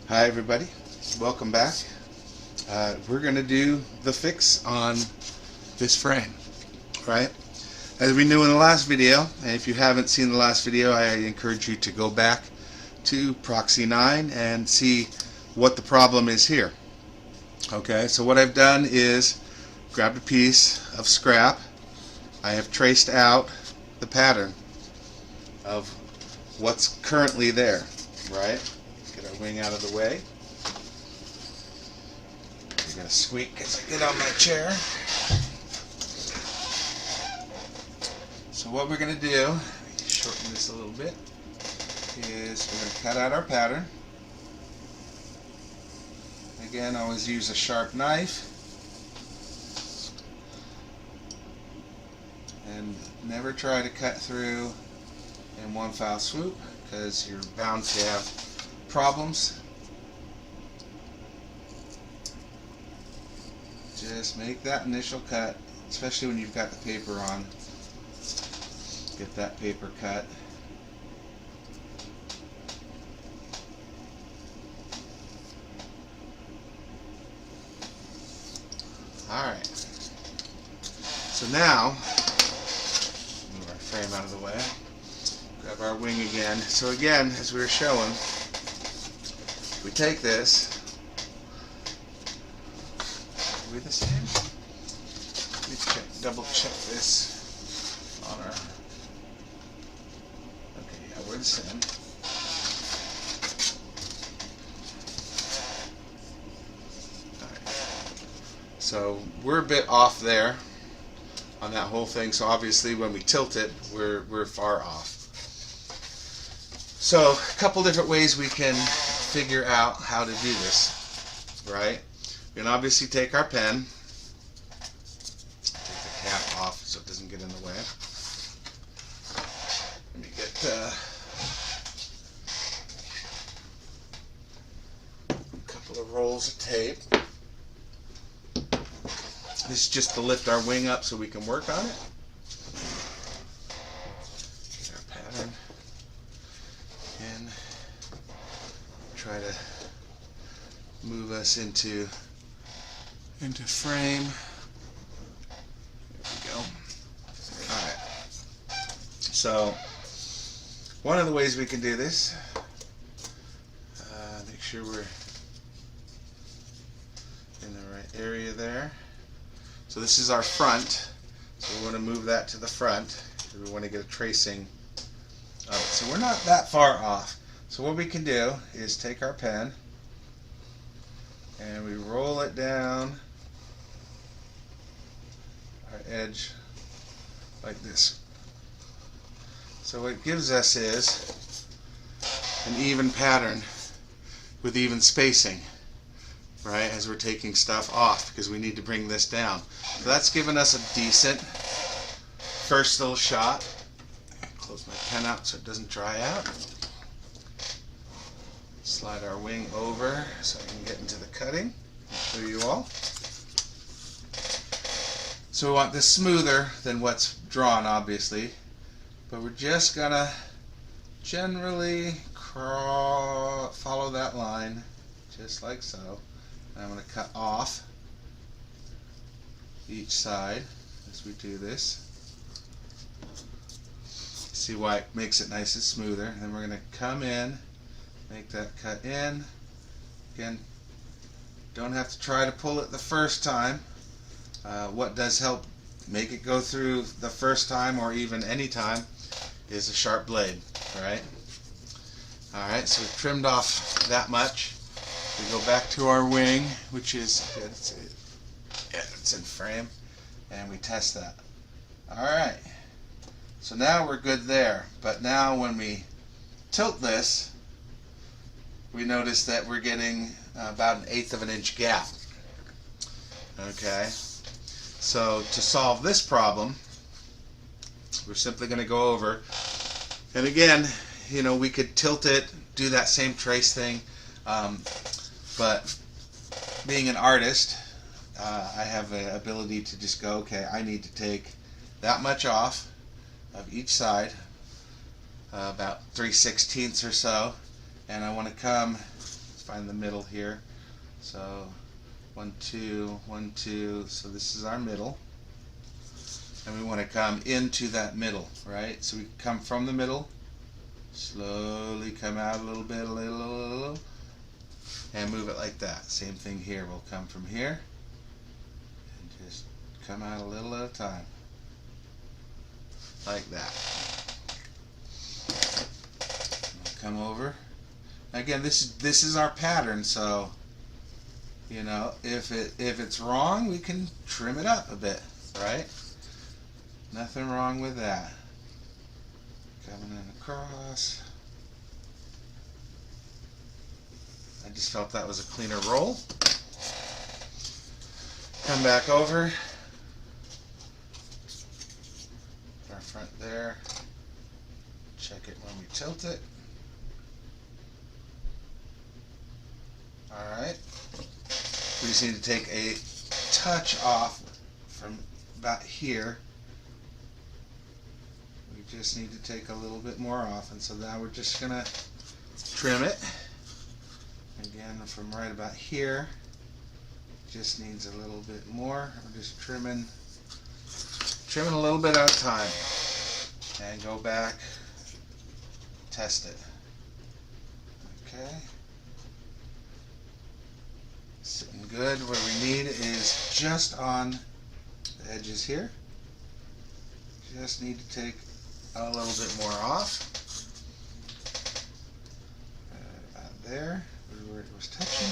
Hi everybody, welcome back. We're going to do the fix on this frame, right? As we knew in the last video, and if you haven't seen the last video, I encourage you to go back to Proxy 9 and see what the problem is here. Okay, so what I've done is grabbed a piece of scrap. I have traced out the pattern of what's currently there, right? Get our wing out of the way. You're going to squeak as I get on my chair. So what we're going to do, shorten this a little bit, is we're going to cut out our pattern. Again, always use a sharp knife. And never try to cut through in one foul swoop, because you're bound to have problems. Just make that initial cut, especially when you've got the paper on. Get that paper cut. Alright. So now, move our frame out of the way. Grab our wing again. So again, as we were showing, we take this. Are we the same? Let me double check this on our. Okay, yeah, we're the same. Alright. So we're a bit off there on that whole thing. So obviously, when we tilt it, we're far off. So a couple different ways we can figure out how to do this, right? We can obviously take our pen, take the cap off so it doesn't get in the way. Let me get a couple of rolls of tape. This is just to lift our wing up so we can work on it. Get our pattern and try to move us into frame. There we go. Alright. So one of the ways we can do this, make sure we're in the right area there. So this is our front, so we want to move that to the front. We want to get a tracing of it. So we're not that far off. So what we can do is take our pen and we roll it down our edge like this. So what it gives us is an even pattern with even spacing, right, as we're taking stuff off, because we need to bring this down. So that's given us a decent first little shot. Close my pen out so it doesn't dry out. Slide our wing over so I can get into the cutting and show you all. So we want this smoother than what's drawn, obviously, but we're just gonna generally follow that line just like so. And I'm going to cut off each side as we do this. See why it makes it nice and smoother. And then we're going to come in, make that cut in. Again, don't have to try to pull it the first time. What does help make it go through the first time or even any time is a sharp blade, right? Alright, so we've trimmed off that much. We go back to our wing, which is good. It's in frame, and we test that. Alright, so now we're good there. But now when we tilt this, we notice that we're getting about 1/8 of an inch gap. Okay, so to solve this problem, we're simply going to go over, and again, you know, we could tilt it, do that same trace thing, but being an artist, I have the ability to just go, okay, I need to take that much off of each side, about 3/16 or so, and I want to come find the middle here. So 1, 2, 1, 2. So this is our middle. And we want to come into that middle, right? So we come from the middle, slowly come out a little bit, a little, and move it like that. Same thing here. We'll come from here and just come out a little at a time, like that. We'll come over. Again, this is our pattern, so you know, if it's wrong, we can trim it up a bit, right? Nothing wrong with that. Coming in across. I just felt that was a cleaner roll. Come back over. Our front there. Check it when we tilt it. Alright. We just need to take a touch off from about here. We just need to take a little bit more off, and so now we're just going to trim it. Again, from right about here, just needs a little bit more. We're just trimming a little bit at a time, and go back, test it. Okay, sitting good. What we need is just on the edges here. Just need to take a little bit more off. About there, where it was touching.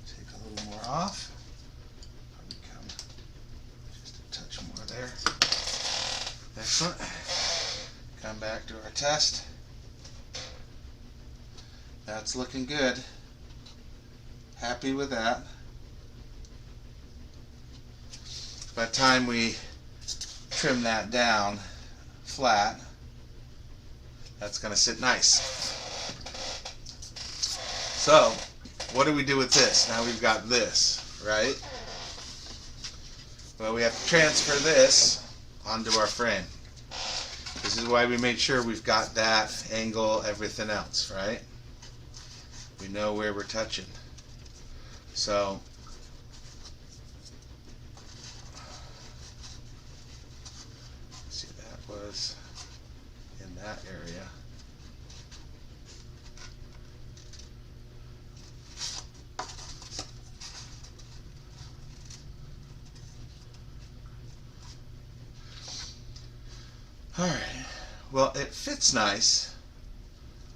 Take a little more off. Probably come just a touch more there. Excellent. Come back to our test. That's looking good. Happy with that. By the time we trim that down flat, that's going to sit nice. So, what do we do with this? Now we've got this, right? Well, we have to transfer this onto our frame. This is why we made sure we've got that angle, everything else, right? We know where we're touching. So, see, that was in that area. Alright, well, it fits nice.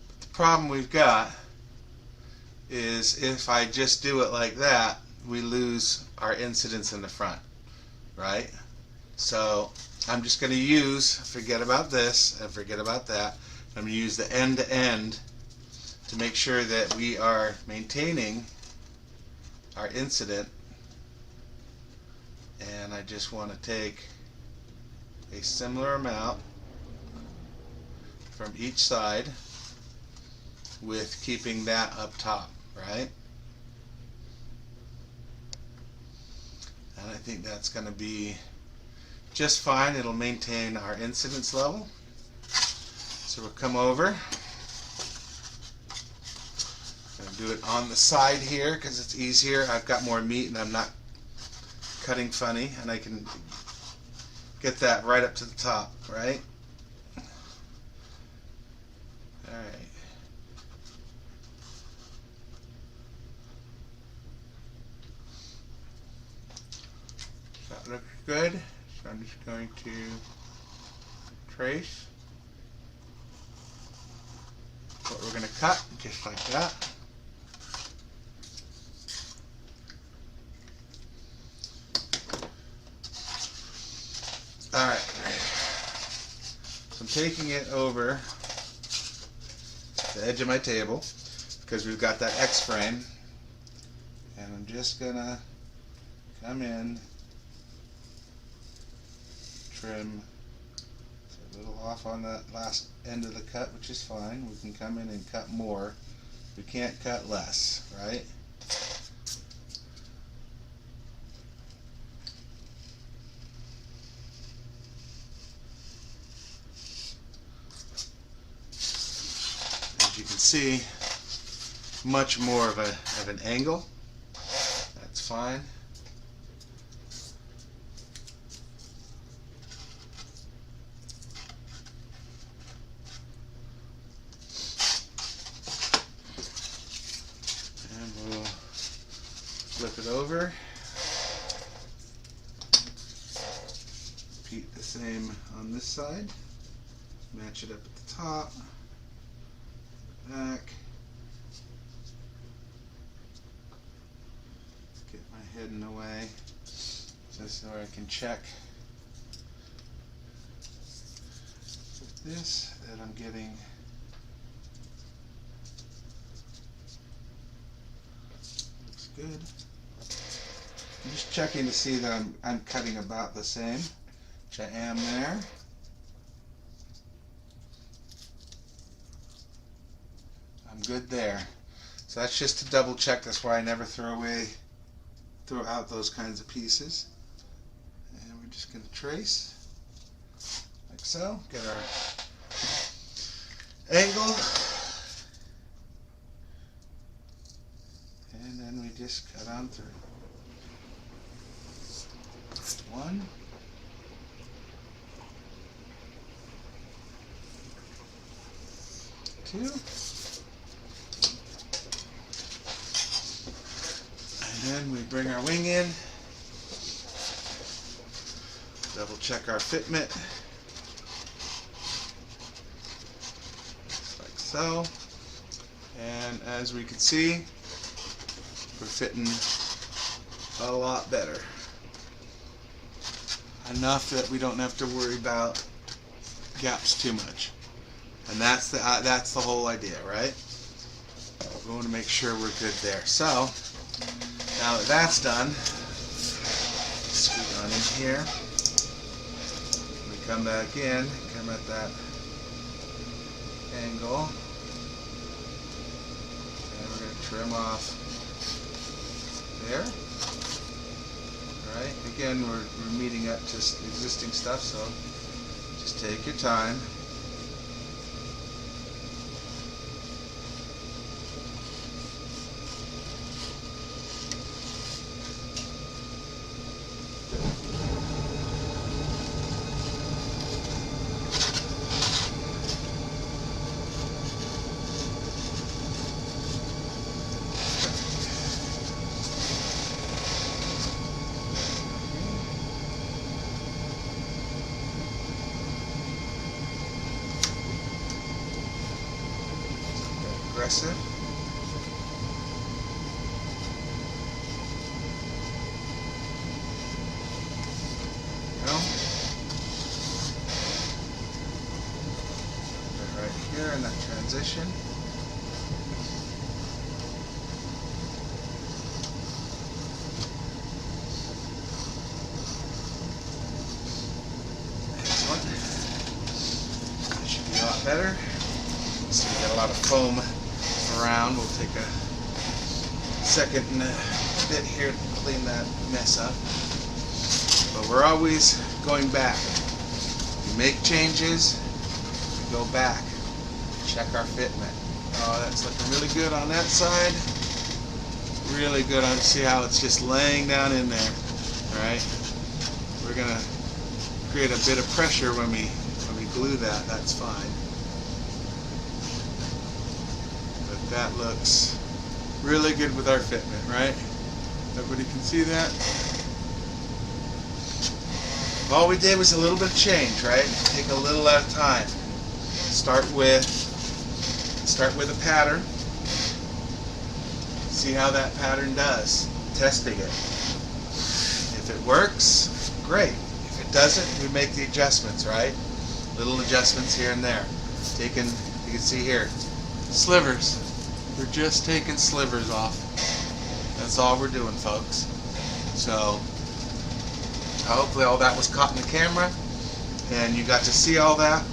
But the problem we've got is if I just do it like that, we lose our incidence in the front, right? So I'm just going to use, forget about this and forget about that. I'm going to use the end to end to make sure that we are maintaining our incident. And I just want to take a similar amount from each side with keeping that up top, right? And I think that's going to be just fine. It'll maintain our incidence level. So we'll come over. I'm going to do it on the side here because it's easier. I've got more meat and I'm not cutting funny, and I can get that right up to the top, right? Alright. That looks good. So I'm just going to trace what we're going to cut, just like that. Alright, so I'm taking it over the edge of my table because we've got that X frame, and I'm just gonna come in, trim a little off on that last end of the cut, which is fine. We can come in and cut more. We can't cut less, right? You can see much more of an angle. That's fine. And we'll flip it over. Repeat the same on this side. Match it up at the top, back. Get my head in the way just so I can check with this that I'm getting looks good. I'm just checking to see that I'm cutting about the same, which I am there. I'm good there. So that's just to double check. That's why I never throw out those kinds of pieces. And we're just going to trace like so. Get our angle. And then we just cut on through. 1. 2. And then we bring our wing in, double check our fitment, just like so. And as we can see, we're fitting a lot better. Enough that we don't have to worry about gaps too much. And that's the whole idea, right? We want to make sure we're good there. So now that that's done, scoot on in here. We come back in, come at that angle, and we're going to trim off there. All right. Again, we're meeting up to existing stuff, so just take your time. Aggressive. Right here in that transition. Excellent. That should be a lot better. So we got a lot of foam around. We'll take a second and a bit here to clean that mess up. But we're always going back. We make changes, we go back, check our fitment. Oh, that's looking really good on that side. Really good on, see how it's just laying down in there. Alright? We're gonna create a bit of pressure when we glue that, that's fine. That looks really good with our fitment, right? Everybody can see that? All we did was a little bit of change, right? Take a little at a time. Start with a pattern. See how that pattern does. Testing it. If it works, great. If it doesn't, we make the adjustments, right? Little adjustments here and there. You can see here, slivers. We're just taking slivers off. That's all we're doing, folks. So hopefully all that was caught in the camera and you got to see all that.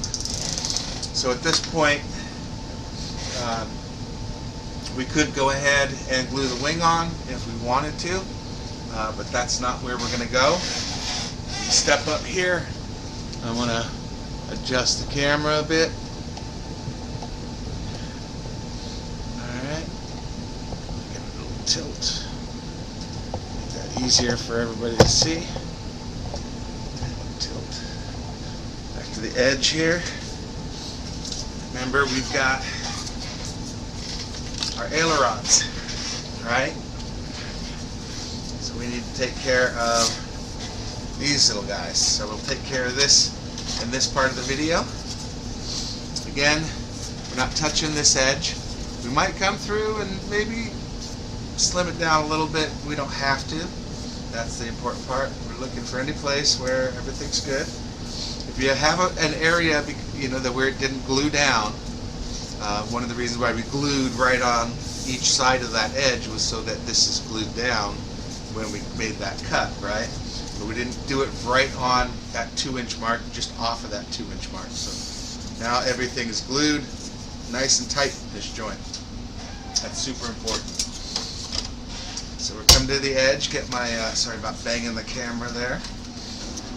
So at this point, we could go ahead and glue the wing on if we wanted to, but that's not where we're going to go. Step up here. I want to adjust the camera a bit. easier for everybody to see. Tilt back to the edge here. Remember, we've got our ailerons, right? So we need to take care of these little guys. So we'll take care of this in this part of the video. Again, we're not touching this edge. We might come through and maybe slim it down a little bit. We don't have to. That's the important part. We're looking for any place where everything's good. If you have an area, that where it didn't glue down, one of the reasons why we glued right on each side of that edge was so that this is glued down when we made that cut, right? But we didn't do it right on that 2-inch mark, just off of that 2-inch mark. So now everything is glued nice and tight in this joint. That's super important. So we're coming to the edge. Get my sorry about banging the camera there.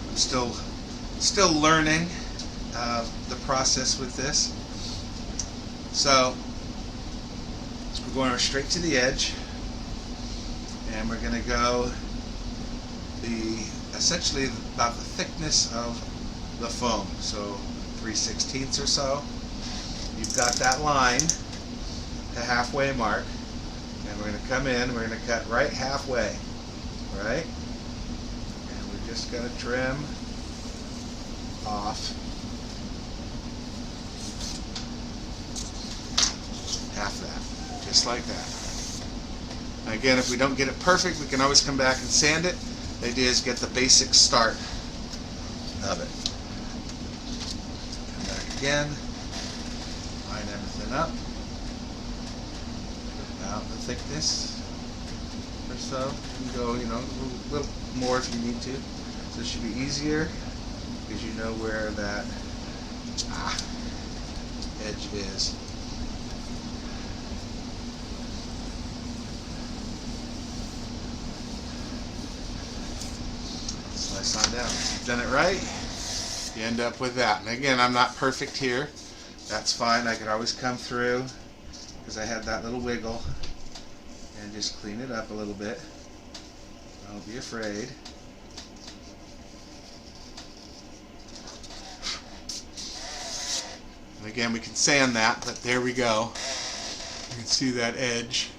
I'm still learning the process with this. So we're going straight to the edge, and we're going to go essentially about the thickness of the foam. So 3/16 or so. You've got that line, the halfway mark, and we're going to come in. We're going to cut right halfway, right? And we're just going to trim off half that, just like that. Again, if we don't get it perfect, we can always come back and sand it. The idea is get the basic start of it. Come back again, line everything up, about the thickness or so. You can go, a little more if you need to. So it should be easier because you know where that edge is. Slice on down. If you've done it right, you end up with that. And again, I'm not perfect here. That's fine. I could always come through because I had that little wiggle and just clean it up a little bit. Don't be afraid. And again, we can sand that, but there we go. You can see that edge.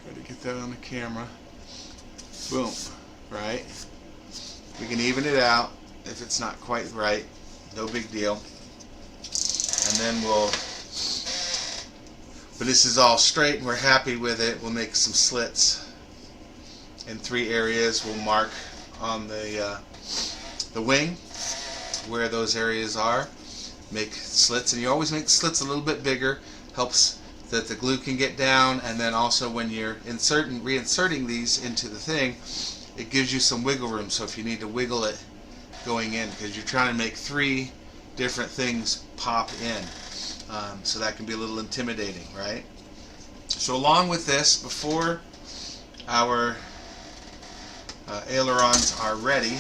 Try to get that on the camera. Boom. Right? We can even it out if it's not quite right. No big deal. And then but this is all straight and we're happy with it. We'll make some slits in 3 areas. We'll mark on the wing where those areas are. Make slits, and you always make slits a little bit bigger. Helps that the glue can get down, and then also when you're reinserting these into the thing, it gives you some wiggle room. So if you need to wiggle it going in, because you're trying to make 3 different things pop in, so that can be a little intimidating, right? So along with this, before our ailerons are ready,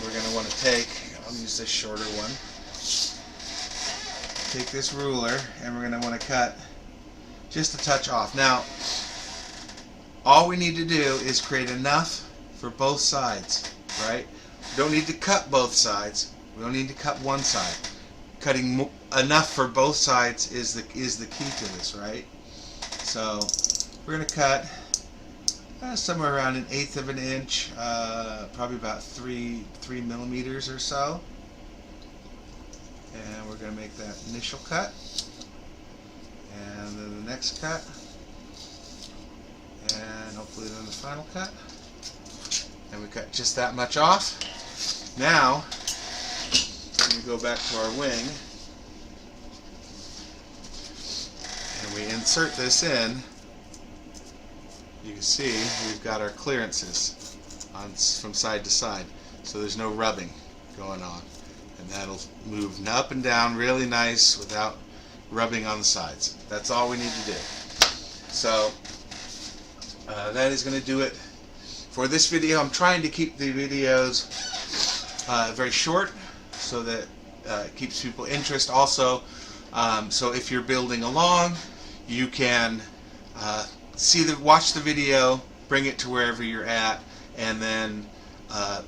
we're going to want to take, I'll use this shorter one, take this ruler, and we're going to want to cut just a touch off. Now, all we need to do is create enough for both sides, right? We don't need to cut both sides. We don't need to cut one side. Cutting enough for both sides is the key to this, right? So we're going to cut somewhere around 1/8 of an inch, probably about 3 millimeters or so. And we're going to make that initial cut, and then the next cut, and hopefully then the final cut. And we cut just that much off. Now, we go back to our wing, and we insert this in. You can see we've got our clearances from side to side, so there's no rubbing going on. And that'll move up and down really nice without rubbing on the sides. That's all we need to do. So that is going to do it for this video. I'm trying to keep the videos very short so that it keeps people interest. Also, so if you're building along, you can watch the video, bring it to wherever you're at, and then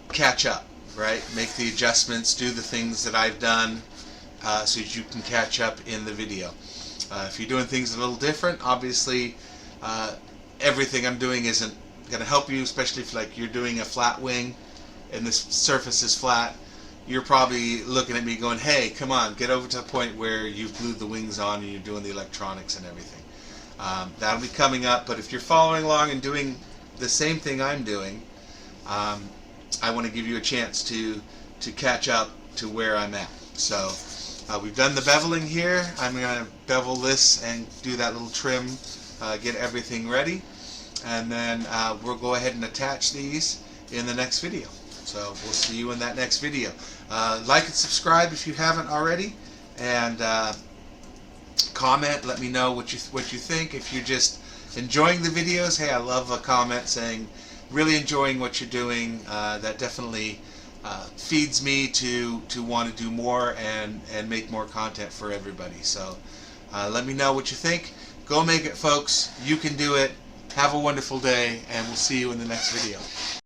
catch up, right? Make the adjustments, do the things that I've done, so that you can catch up in the video. If you're doing things a little different, obviously everything I'm doing isn't going to help you, especially if like you're doing a flat wing and this surface is flat. You're probably looking at me going, hey, come on, get over to the point where you've glued the wings on and you're doing the electronics and everything. That'll be coming up, but if you're following along and doing the same thing I'm doing, I want to give you a chance to catch up to where I'm at. So we've done the beveling here. I'm going to bevel this and do that little trim, get everything ready, and then we'll go ahead and attach these in the next video. So we'll see you in that next video. Like and subscribe if you haven't already, and comment. Let me know what you think. If you're just enjoying the videos, hey, I love a comment saying really enjoying what you're doing. That definitely feeds me to want to do more and make more content for everybody. So let me know what you think. Go make it, folks. You can do it. Have a wonderful day, and we'll see you in the next video.